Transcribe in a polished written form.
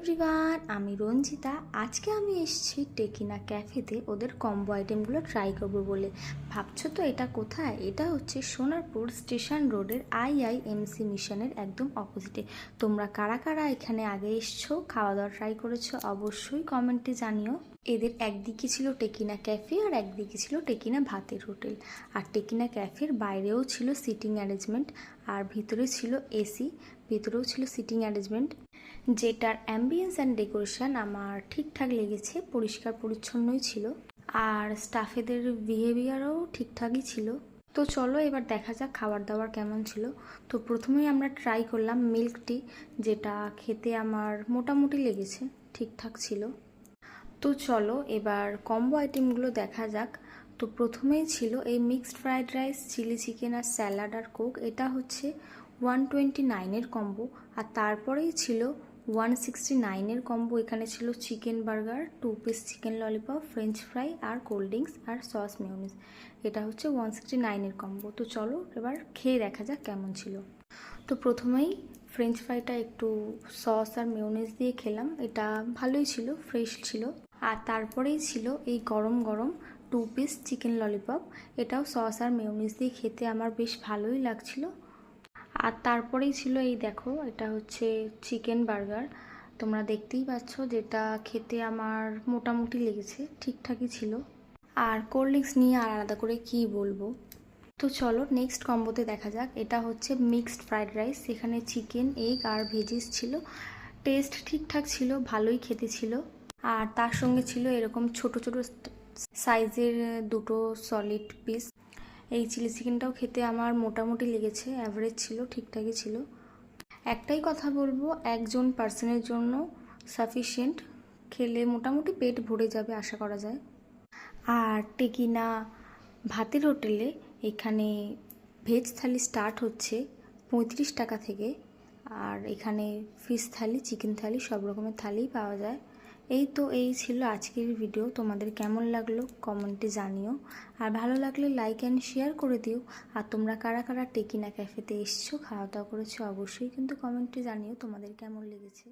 Everyone, আমি রঞ্জিতা। আজকে আমি এসেছি টেকিনা ক্যাফেতে ওদের কম্বো আইটেমগুলো ট্রাই করব বলে। ভাবছো তো এটা কোথায়? এটা হচ্ছে সোনারপুর স্টেশন রোডের IIMC মিশনের একদম অপোজিটে। তোমরা কারা কারা এখানে আগে এসছো, খাওয়া দাওয়া ট্রাই করেছো, অবশ্যই কমেন্টে জানিও। এদের একদিকে ছিল টেকিনা ক্যাফে আর একদিকে ছিল টেকিনা ভাতের হোটেল। আর টেকিনা ক্যাফের বাইরেও ছিল সিটিং অ্যারেঞ্জমেন্ট আর ভিতরে ছিল এসি, ভিতরেও ছিল সিটিং অ্যারেঞ্জমেন্ট, যেটার অ্যাম্বিয়েন্স অ্যান্ড ডেকোরেশন আমার ঠিকঠাক লেগেছে, পরিষ্কার পরিচ্ছন্নই ছিল আর স্টাফেদের বিহেভিয়ারও ঠিকঠাকই ছিল। তো চলো এবার দেখা যাক খাবার দাবার কেমন ছিল। তো প্রথমেই আমরা ট্রাই করলাম মিল্ক টি, যেটা খেতে আমার মোটামুটি লেগেছে, ঠিকঠাক ছিল। তো চলো এবার কম্বো আইটেমগুলো দেখা যাক। তো প্রথমেই ছিল এই mixed fried rice, chilli chicken আর স্যালাড আর কোক। এটা হচ্ছে 129-এর কম্বো। আর তারপরেই ছিল 169-এর কম্বো। এখানে ছিল chicken burger, 2 piece chicken lollipop, french fry আর কোল্ড ড্রিঙ্কস আর সস মেয়োনিজ। এটা হচ্ছে 169-এর কম্বো। তো চলো এবার খেয়ে দেখা যাক কেমন ছিল। তো প্রথমেই ফ্রেঞ্চ ফ্রাইটা একটু সস আর মেয়োনিজ দিয়ে খেলাম, এটা ভালোই ছিল, ফ্রেশ ছিল। আর তারপরেই ছিল এই গরম গরম 2 পিস চিকেন ললিপপ। এটাও সস আর মেয়োনিজ দিয়ে খেতে আমার বেশ ভালোই লাগছিল। আর তারপরেই ছিল এই দেখো, এটা হচ্ছে চিকেন বার্গার। তোমরা দেখতেই পাচ্ছ, যেটা খেতে আমার মোটামুটি লেগেছে, ঠিকঠাকই ছিল। আর কোল্ড ড্রিঙ্কস নিয়ে আর আলাদা করে কি বলবো। তো চলো নেক্সট কম্বোতে দেখা যাক। এটা হচ্ছে মিক্সড ফ্রাইড রাইস, এখানে চিকেন, এগ আর ভেজিস ছিল। টেস্ট ঠিকঠাক ছিল, ভালোই খেতে ছিল। আর তার সঙ্গে ছিল এরকম ছোট ছোট সাইজের 2টো সলিড পিস। এই চিলি চিকেনটাও খেতে আমার মোটামুটি লেগেছে, অ্যাভারেজ ছিল, ঠিকঠাকই ছিল। একটাই কথা বলবো, একজন পার্সনের জন্য সাফিসিয়েন্ট, খেলে মোটামুটি পেট ভরে যাবে আশা করা যায়। আর টেকিনা ভাতের হোটেলে এখানে ভেজ থালি স্টার্ট হচ্ছে 35 টাকা থেকে। আর এখানে ফিশ থালি, চিকেন থালি, সব রকমের থালিই পাওয়া যায়। এই ছিল আজকের ভিডিও। তোমাদের কেমন লাগলো কমেন্টে জানিও। আর ভালো লাগলে লাইক অ্যান্ড শেয়ার করে দিও। আর তোমরা কারা কারা টেকিনা ক্যাফেতে এসছো, খাওয়া দাওয়া করেছো, অবশ্যই কিন্তু কমেন্টে জানিও তোমাদের কেমন লেগেছে।